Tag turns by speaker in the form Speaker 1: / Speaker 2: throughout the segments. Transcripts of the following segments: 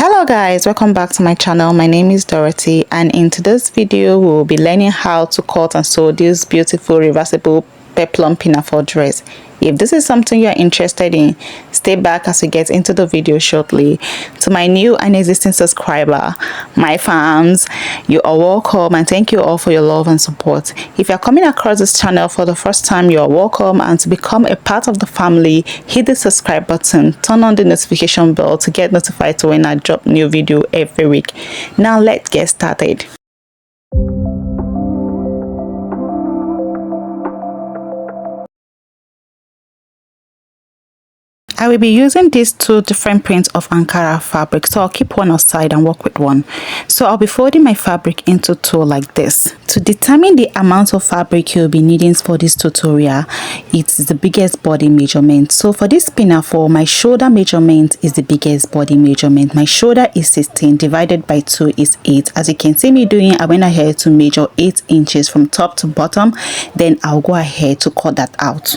Speaker 1: Hello guys, welcome back to my channel. My name is Dorothy, and in today's video we will be learning how to cut and sew this beautiful reversible peplum pinafore dress. If this is something you're interested in, stay back as we get into the video shortly. To my new and existing subscriber, my fans, you are welcome, and thank you all for your love and support. If you're coming across this channel for the first time, you are welcome, and to become a part of the family, hit the subscribe button, turn on the notification bell to get notified when I drop new video every week. Now let's get started. I will be using these two different prints of Ankara fabric, so I'll keep one aside and work with one. So I'll be folding my fabric into two like this. To determine the amount of fabric you'll be needing for this tutorial, it's the biggest body measurement. So for this pinafore, my shoulder measurement is the biggest body measurement. My shoulder is 16 divided by 2 is 8. As you can see me doing, I went ahead to measure 8 inches from top to bottom. Then I'll go ahead to cut that out.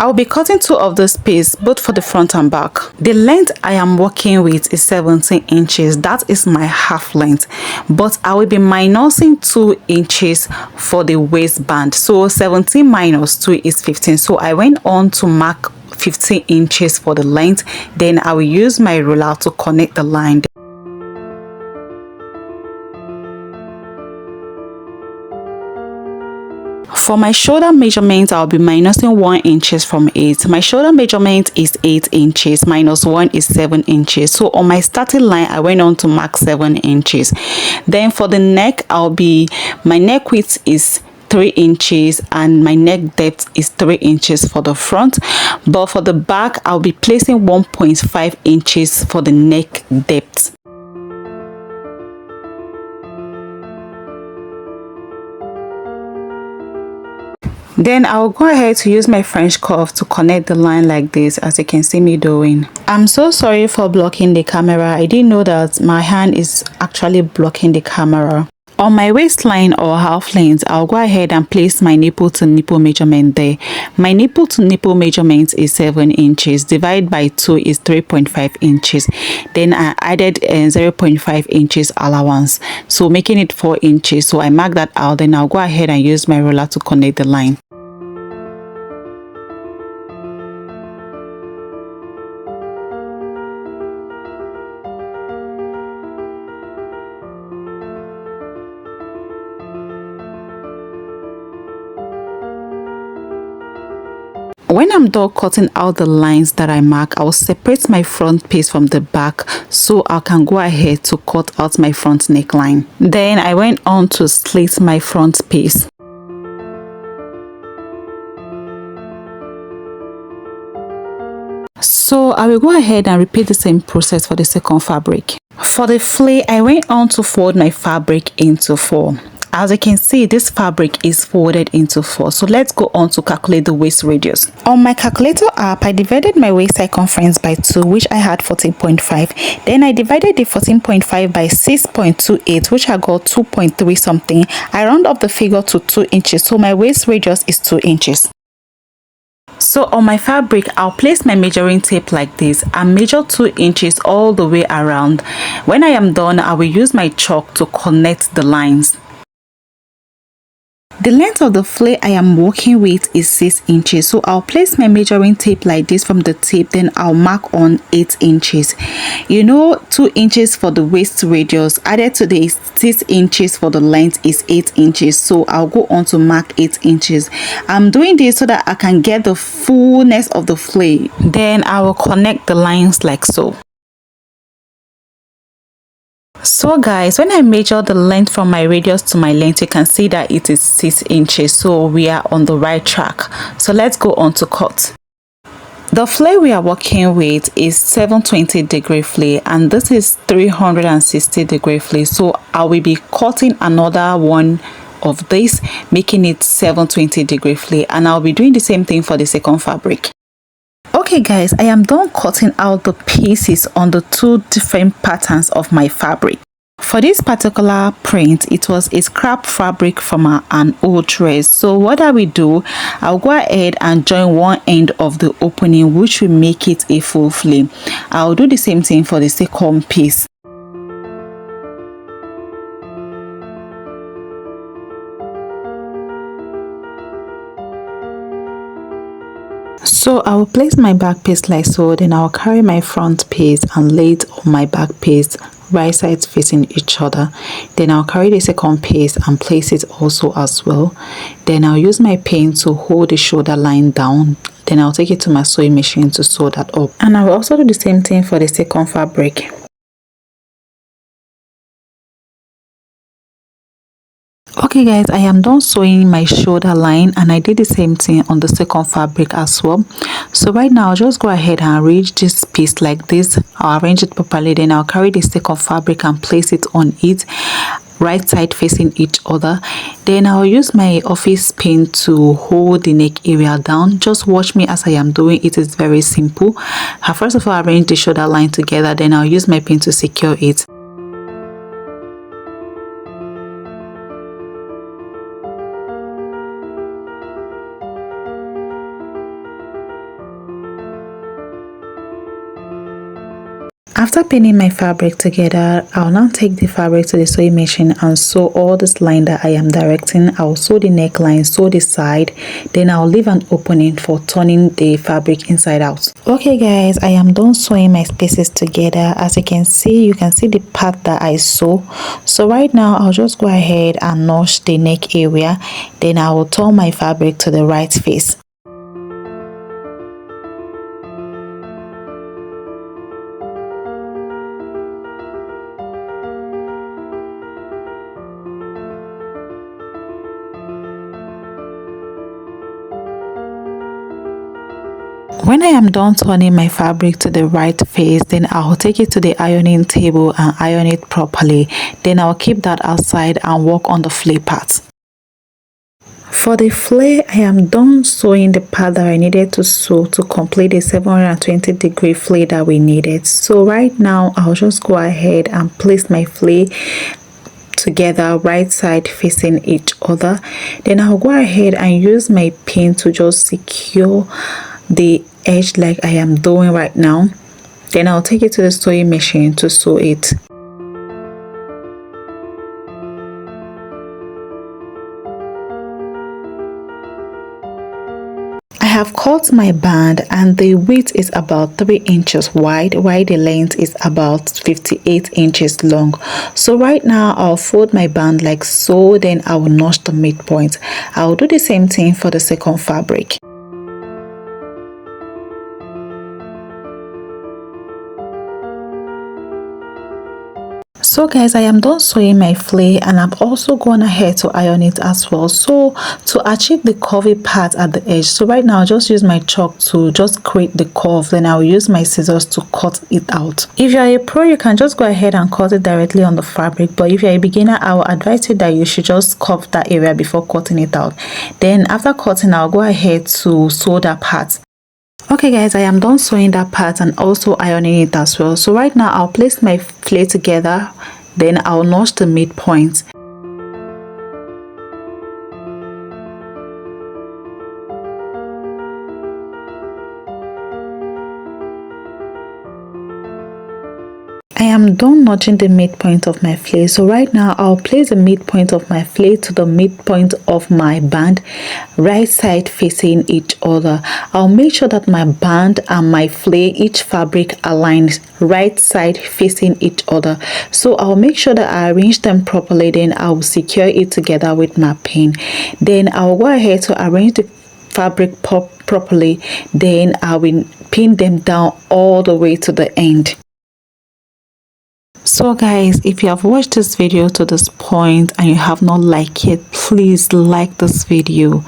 Speaker 1: I'll be cutting two of this piece, both for the front and back. The length I am working with is 17 inches. That is my half length, but I will be minusing 2 inches for the waistband. So 17 minus 2 is 15. So I went on to mark 15 inches for the length. Then I will use my ruler to connect the line. For my shoulder measurement, I'll be minusing 1 inches from 8. My shoulder measurement is 8 inches, minus 1 is 7 inches. So on my starting line, I went on to mark 7 inches. Then for the neck, my neck width is 3 inches and my neck depth is 3 inches for the front. But for the back, I'll be placing 1.5 inches for the neck depth. Then I'll go ahead to use my French curve to connect the line like this, as you can see me doing. I'm so sorry for blocking the camera. I didn't know that my hand is actually blocking the camera. On my waistline or half length, I'll go ahead and place my nipple to nipple measurement there. My nipple to nipple measurement is 7 inches. Divided by 2 is 3.5 inches. Then I added 0.5 inches allowance, so making it 4 inches. So I mark that out. Then I'll go ahead and use my ruler to connect the line. When I'm done cutting out the lines that I mark, I'll separate my front piece from the back so I can go ahead to cut out my front neckline. Then I went on to slit my front piece. So I will go ahead and repeat the same process for the second fabric. For the flare, I went on to fold my fabric into 4. As you can see, this fabric is folded into 4. So let's go on to calculate the waist radius. On my calculator app, I divided my waist circumference by 2, which I had 14.5. Then I divided the 14.5 by 6.28, which I got 2.3 something. I round up the figure to 2 inches. So my waist radius is 2 inches. So on my fabric, I'll place my measuring tape like this and measure 2 inches all the way around. When I am done, I will use my chalk to connect the lines. The length of the flare I am working with is 6 inches. So I'll place my measuring tape like this from the tape. Then I'll mark on 8 inches. 2 inches for the waist radius added to the 6 inches for the length is 8 inches. So I'll go on to mark 8 inches. I'm doing this so that I can get the fullness of the flare. Then I will connect the lines like so. So guys, when I measure the length from my radius to my length, you can see that it is 6 inches. So we are on the right track. So let's go on to cut. The flare we are working with is 720-degree flare, and this is 360-degree flare. So I will be cutting another one of this, making it 720-degree flare, and I'll be doing the same thing for the second fabric. Okay guys, I am done cutting out the pieces on the two different patterns of my fabric. For this particular print, it was a scrap fabric from an old dress. So what I will do, I'll go ahead and join one end of the opening, which will make it a full flare. I'll do the same thing for the second piece. So I will place my back piece like so, then I'll carry my front piece and lay it on my back piece, right sides facing each other. Then I'll carry the second piece and place it also as well. Then I'll use my pin to hold the shoulder line down. Then I'll take it to my sewing machine to sew that up. And I will also do the same thing for the second fabric. Okay guys, I am done sewing my shoulder line and I did the same thing on the second fabric as well. So right now I'll just go ahead and arrange this piece like this. I'll arrange it properly, then I'll carry the second fabric and place it on it, right side facing each other. Then I'll use my office pin to hold the neck area down. Just watch me as I am doing it. Is very simple. I first of all arrange the shoulder line together, then I'll use my pin to secure it. After pinning my fabric together, I'll now take the fabric to the sewing machine and sew all this line that I am directing. I'll sew the neckline, sew the side, then I'll leave an opening for turning the fabric inside out. Okay guys, I am done sewing my pieces together. As you can see the part that I sew. So right now I'll just go ahead and notch the neck area, then I will turn my fabric to the right face. When I am done turning my fabric to the right face, then I'll take it to the ironing table and iron it properly. Then I'll keep that outside and work on the flare part. For the flare, I am done sewing the part that I needed to sew to complete the 720-degree flare that we needed. So right now, I'll just go ahead and place my flare together, right side facing each other. Then I'll go ahead and use my pin to just secure the edge like I am doing right now. Then I'll take it to the sewing machine to sew it. I have cut my band and the width is about 3 inches wide, while the length is about 58 inches long. So right now I'll fold my band like so, then I will notch the midpoint. I'll do the same thing for the second fabric. So guys, I am done sewing my flare and I've also gone ahead to iron it as well, so to achieve the curvy part at the edge. So right now I'll just use my chalk to just create the curve, then I'll use my scissors to cut it out. If you're a pro, you can just go ahead and cut it directly on the fabric, but if you're a beginner, I will advise you that you should just curve that area before cutting it out. Then after cutting, I'll go ahead to sew that part. Okay guys, I am done sewing that part and also ironing it as well. So right now I'll place my flare together, then I'll notch the midpoint. I am done notching the midpoint of my flare. So right now I'll place the midpoint of my flare to the midpoint of my band, right side facing each other. I'll make sure that my band and my flare, each fabric aligns right side facing each other. So I'll make sure that I arrange them properly, then I'll secure it together with my pin. Then I'll go ahead to arrange the fabric properly, then I will pin them down all the way to the end. So guys, if you have watched this video to this point and you have not liked it, please like this video,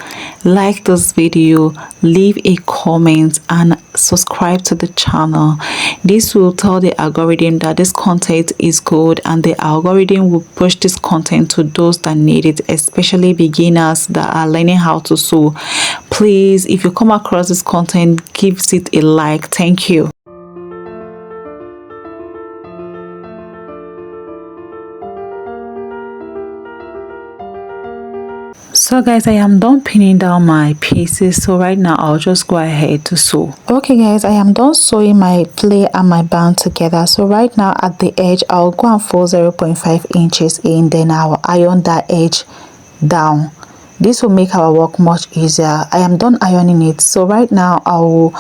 Speaker 1: leave a comment and subscribe to the channel. This will tell the algorithm that this content is good and the algorithm will push this content to those that need it, especially beginners that are learning how to sew. Please, if you come across this content, give it a like. Thank you. So guys, I am done pinning down my pieces, so right now I'll just go ahead to sew. Okay guys, I am done sewing my flare and my band together. So right now at the edge, I'll go and fold 0.5 inches in, then I'll iron that edge down. This will make our work much easier. I am done ironing it, so right now I will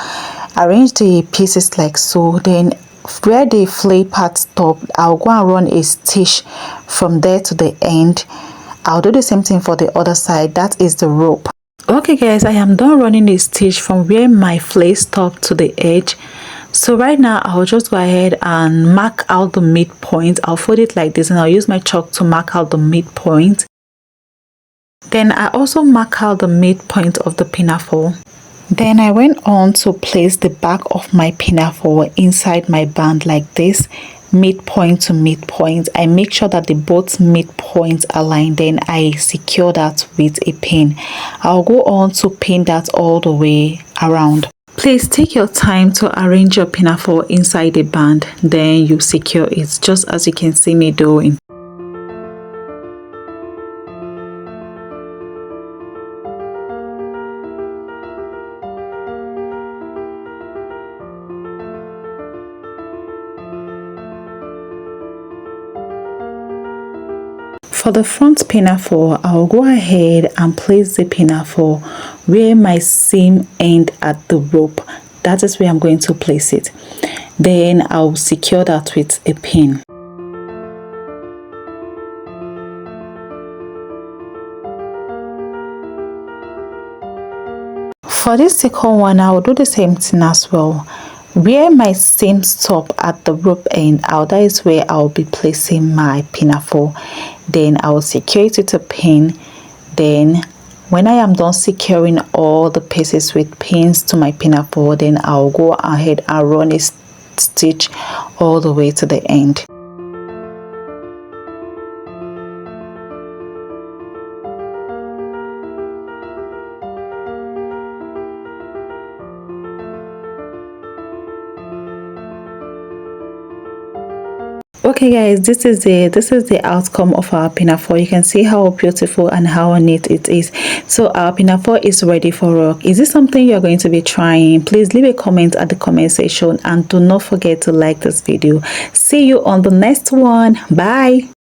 Speaker 1: arrange the pieces like so. Then where the flare part stopped, I'll go and run a stitch from there to the end. I'll do the same thing for the other side, that is the rope. Okay guys, I am done running a stitch from where my flare stopped to the edge. So right now I'll just go ahead and mark out the midpoint. I'll fold it like this and I'll use my chalk to mark out the midpoint. Then I also mark out the midpoint of the pinafore. Then I went on to place the back of my pinafore inside my band like this, midpoint to midpoint. I make sure that the both midpoints align, then I secure that with a pin. I'll go on to pin that all the way around. Please take your time to arrange your pinafore inside the band, then you secure it just as you can see me doing. For the front pinafore, I'll go ahead and place the pinafore where my seam end at the rope. That is where I'm going to place it. Then I'll secure that with a pin. For this second one, I will do the same thing as well. Where my seam stop at the rope end, that is where I'll be placing my pinafore. Then I will secure it with a pin. Then when I am done securing all the pieces with pins to my pinafore, then I'll go ahead and run a stitch all the way to the end. Okay guys, this is the outcome of our pinafore. You can see how beautiful and how neat it is. So our pinafore is ready for work. Is this something you're going to be trying? Please leave a comment at the comment section and do not forget to like this video. See you on the next one. Bye.